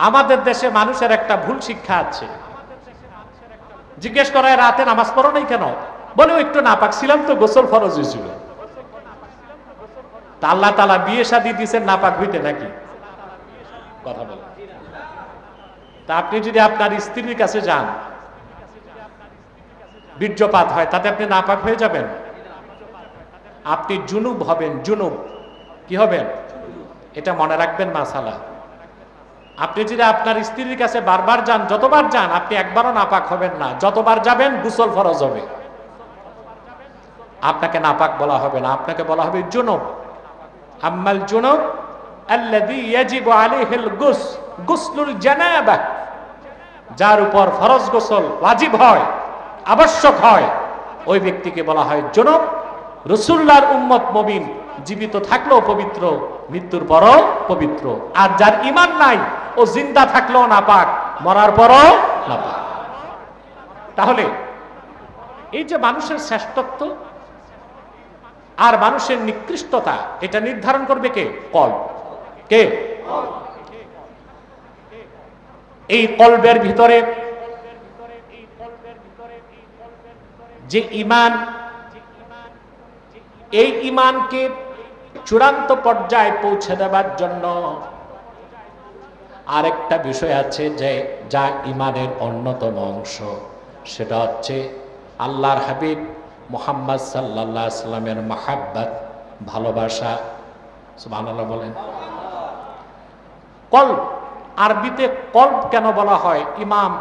আমাদের দেশে মানুষের একটা ভুল শিক্ষা আছে। জিজ্ঞেস করায় রাতে নামাজ পড়ো নাই কেন, বলে একটু নাপাক ছিলাম তো, গোসল ফরজ হয়েছিল। তা আল্লাহ তাআলা বিয়ে শাদী দিয়েছেন নাপাক হইতে নাকি? কথা বলে। তা আপনি যদি আপনার স্ত্রীর কাছে যান, বীর্যপাত হয়, তাতে আপনি নাপাক হয়ে যাবেন? আপনি জুনুব হবেন। জুনুব কি হবেন? এটা মনে রাখবেন মাসালা। আপনি যদি আপনার স্ত্রীর কাছে বারবার যান, যতবার যান, আপনি একবারও নাপাক হবেন না। যতবার যাবেন গোসল ফরজ হবে, আপনাকে নাপাক বলা হবে না, আপনাকে বলা হবে জুনুব। আম্মাল জুনুব আল্লাযী ইয়াজিবু আলাইহিল গুসলুল জানাবা, যার উপর ফরজ গোসল ওয়াজিব হয়, আবশ্যক হয়, ওই ব্যক্তিকে বলা হয় জুনুব। রাসূলুল্লাহর উম্মত মুমিন জীবিত থাকলেও পবিত্র, মৃত্যুর পরও পবিত্র। আর যার ঈমান নাই, ও জিন্দা থাকলেও নাপাক, মরার পরও নাপাক। তাহলে এই যে মানুষের শ্রেষ্ঠত্ব আর মানুষের নিকৃষ্টতা, এটা নির্ধারণ করবে কে? কলব। কে? এই কলবের ভিতরে যে ঈমান, এই ঈমানকে চূড়ান্ত পর্যায়ে পৌঁছে দেওয়ার জন্য আরেকটা বিষয় আছে, যে যা ঈমানের অন্যতম অংশ, সেটা হচ্ছে আল্লাহর হাবিব মুহাম্মদ সাল্লাল্লাহু আলাইহি সাল্লামের মাহাব্বত, ভালোবাসা। সুবহানাল্লাহ বলেন। কলব, আরবিতে কলব কেন বলা হয়? ইমাম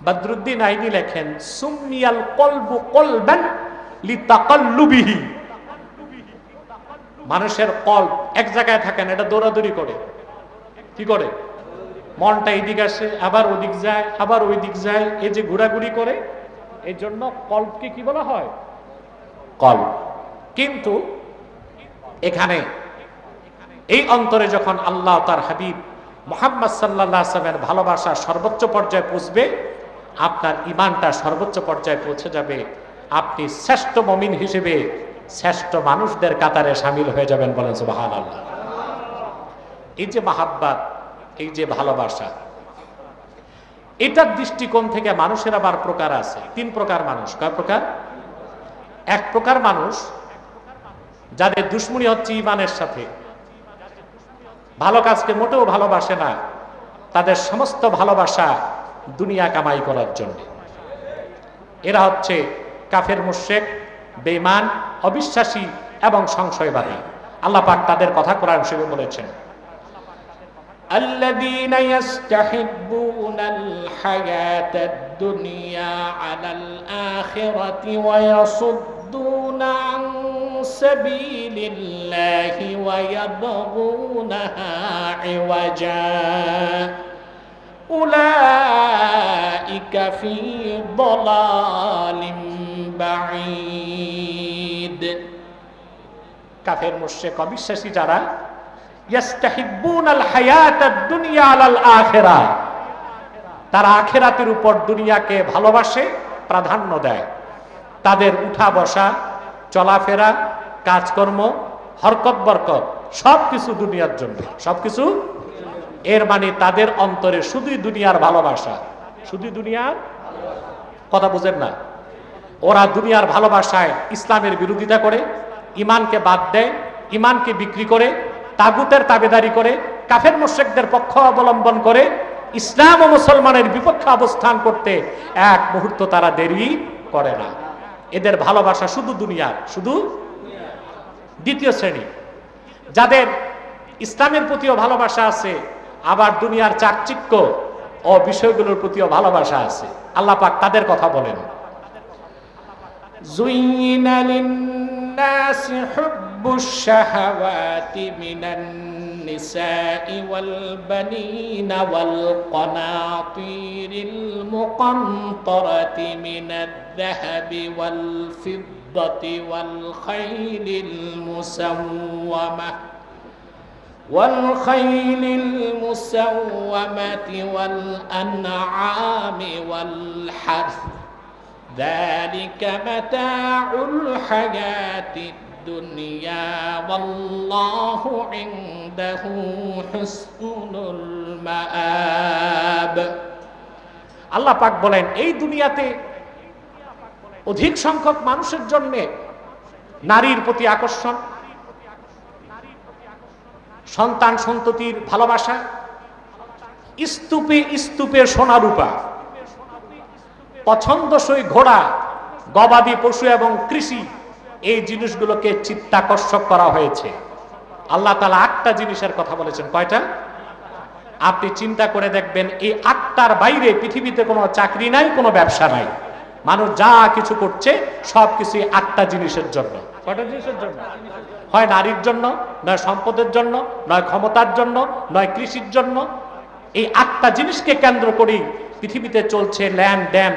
বদরুদ্দিন আইনি লেখেন, সুমিয়াল কলবু কলবান লিতাকাল্লুবিহি। মানুষের কলব এক জায়গায় থাকে না, এটা দৌড়াদৌড়ি করে। কি করে? মনটা এদিক আসে, আবার ওদিক যায়, আবার ওই দিক যায়, এই যে ঘোরাঘুরি করে, এই জন্য কলবকে কি বলা হয়? কলব। কিন্তু এখানে এই অন্তরে যখন আল্লাহ তার হাবিব মুহাম্মদ সাল্লাল্লাহু আলাইহি ওয়াসাল্লামের ভালোবাসা সর্বোচ্চ পর্যায়ে পৌঁছবে, আপনার ঈমানটা সর্বোচ্চ পর্যায়ে পৌঁছে যাবে, আপনি শ্রেষ্ঠ মুমিন হিসেবে শ্রেষ্ঠ মানুষদের কাতারে শামিল হয়ে যাবেন। বলেন সুবহানাল্লাহ। এই যে মাহাব্বত, এই যে ভালোবাসা, এটার দৃষ্টিকোণ থেকে মানুষের আবার প্রকার আছে। 3 প্রকার মানুষ। কয় প্রকার? এক প্রকার মানুষ যাদের দুশ্মনী হচ্ছে ঈমানের সাথে, ভালো কাজকে মোটেও ভালোবাসে না, তাদের সমস্ত ভালোবাসা দুনিয়া কামাই করার জন্য। এরা হচ্ছে কাফের, মুশরিক, বেঈমান, অবিশ্বাসী এবং সংশয়বাদী। আল্লাহ পাক তাদের কথা কোরআন শরীফে বলেছেন, الذين يستحبون الحياة الدنيا على الآخرة ويصدون عن سبيل الله ويبغونها عوجا أولئك في ضلال بعيد। কাফের, মুশরিক, অবিশ্বাসী যারা ইয়াস্তাহিব্বুনাল হায়াতাদ দুনিয়া আলাল আখিরাহ, তারা আখিরাতের উপর দুনিয়াকে ভালোবাসে, প্রাধান্য দেয়। তাদের উঠা বসা, চলাফেরা, কাজকর্ম, হরকত বরকত সবকিছু দুনিয়ার জন্য, সবকিছু। এর মানে তাদের অন্তরে শুধুই দুনিয়ার ভালোবাসা, শুধু দুনিয়ার কথা বুঝেন না। ওরা দুনিয়ার ভালোবাসায় ইসলামের বিরোধিতা করে, ঈমানকে বাদ দেয়, ঈমানকে বিক্রি করে, তাগুতের তাবেদারি করে, কাফের মুশরিকদের পক্ষ অবলম্বন করে, ইসলাম ও মুসলমানের বিপক্ষে অবস্থান করতে এক মুহূর্ত তারা দেরি করে না। এদের ভালোবাসা শুধু দুনিয়ার, শুধু। দ্বিতীয় শ্রেণী, যাদের ইসলামের প্রতিও ভালোবাসা আছে, আবার দুনিয়ার চাকচিক্য ও বিষয়গুলোর প্রতিও ভালোবাসা আছে। আল্লাহ পাক তাদের কথা বলেন, যুইনা লিন-নাসি হুব্বুশ শাহাওয়াতি মিনান নিসাই ওয়াল বানিনা ওয়াল কানাতিরিল মুকান্তারাতি মিনাদ যাহাবি ওয়াল ফিদ্দাতি ওয়াল খাইলিল মুসাওওয়ামা والخيل المسومة والأنعام والحرث ذلك متاع الحياة الدنيا والله عنده حسن المآب আল্লাহ পাক বলেন এই দুনিয়াতে অধিক সংখ্যক মানুষের জন্য নারীর প্রতি আকর্ষণ, সন্তান সন্ততির ভালোবাসা, স্তূপে স্তূপে সোনা রূপা, পছন্দসই ঘোড়া, গবাদি পশু এবং কৃষি, এই জিনিসগুলোকে চিত্তাকর্ষক করা হয়েছে। আল্লাহ তাআলা 8টা জিনিসের কথা বলেছেন। কয়টা? আপনি চিন্তা করে দেখবেন এই 8টার বাইরে পৃথিবীতে কোনো চাকরি নাই, কোনো ব্যবসা নাই। মানুষ যা কিছু করছে সব কিছুই 8টা জিনিসের জন্য। কয়টা জিনিসের জন্য? হয় নারীর জন্য, নয় সম্পদের জন্য, নয় ক্ষমতার জন্য, নয় কৃষির জন্য। এই 8টা জিনিসকে কেন্দ্র করেই পৃথিবীতে চলছে লেনদেন,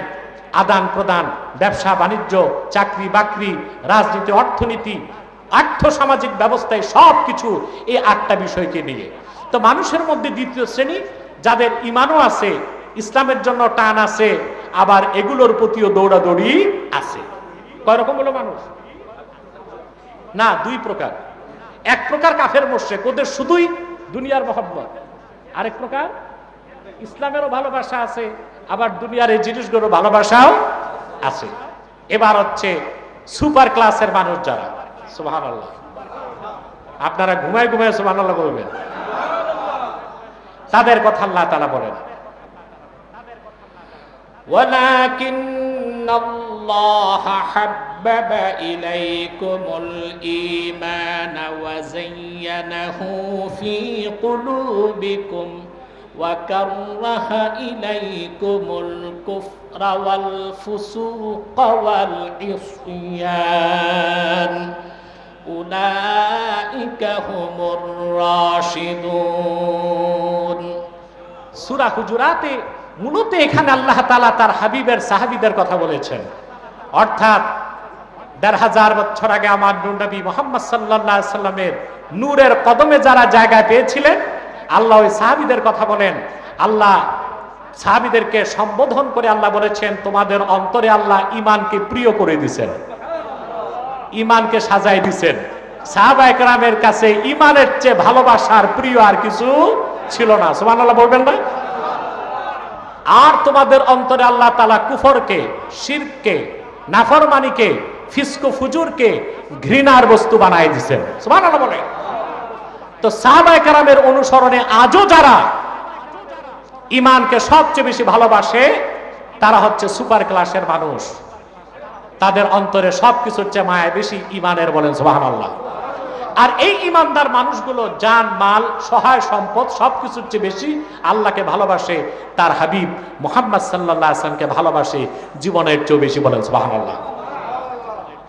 আদান প্রদান, ব্যবসা বাণিজ্য, চাকরি বাকরি, রাজনীতি, অর্থনীতি, আর্থসামাজিক ব্যবস্থায় সব কিছু এই 8টা বিষয়কে নিয়ে। তো মানুষের মধ্যে দ্বিতীয় শ্রেণী যাদের ইমানও আছে, ইসলামের জন্য টান আছে, আবার এগুলোর প্রতিও দৌড়াদৌড়ি আছে। কয় রকম হলো মানুষ? না, 2 প্রকার। এক প্রকার কাফের মুশরিক, ওদের শুধুই দুনিয়ার মহব্বত। আরেক প্রকার ইসলামেরও ভালোবাসা আছে, আবার দুনিয়ার এই জিনিসগুলোর ভালোবাসাও আছে। এবার হচ্ছে সুপার ক্লাসের মানুষ যারা, সুবহানাল্লাহ, আপনারা ঘুমায় ঘুমায় সুবহানাল্লাহ বলবেন, তাদের কথা আল্লাহ তাআলা বলেন, ولكن الله حبب إليكم الإيمان وزينه في قلوبكم وكره إليكم الكفر والفسوق والعصيان أولئك هم الراشدون। সূরা হুজুরাতে মূলত এখানে আল্লাহ তাআলা তার হাবিবের সাহাবীদের কথা বলেছেন। অর্থাৎ ১৫০০ বছর আগে আমার নূর নবী মুহাম্মদ সাল্লাল্লাহু আলাইহি সাল্লামের নূরের কদমে যারা জায়গায় পেয়েছিলেন, আল্লাহ ওই সাহাবীদের কথা বলেন। আল্লাহ সাহাবীদেরকে সম্বোধন করে আল্লাহ বলেছেন, তোমাদের অন্তরে আল্লাহ ঈমানকে প্রিয় করে দিয়েছেন, ঈমানকে সাজায় দিয়েছেন। সাহাবায়ে কেরামের কাছে ঈমানের চেয়ে ভালোবাসার প্রিয় আর কিছু ছিল না। সুবহানাল্লাহ বলবেন না? আর তোমাদের অন্তরে আল্লাহ তাআলা কুফরকে, শিরককে, নাফরমানিকে, ফিসক ফুজুরকে ঘৃণার বস্তু বানায় দিয়েছেন। সুবহানাল্লাহ বলে। তো সাহাবায়ে কেরামের অনুসরণে আজও যারা ঈমানকে সবচেয়ে বেশি ভালোবাসে তারা হচ্ছে সুপার ক্লাসের মানুষ। তাদের অন্তরে সবকিছুর চেয়ে মায়া বেশি ঈমানের, বলেন সুবহানাল্লাহ। আর এই ঈমানদার মানুষগুলো জান মাল, সহায় সম্পদ সবকিছুর চেয়ে বেশি আল্লাহকে ভালোবাসে, তার হাবিব মুহাম্মদ সাল্লাল্লাহু আলাইহি ওয়াসাল্লামকে ভালোবাসে জীবনের চেয়ে বেশি, বলেন সুবহানাল্লাহ।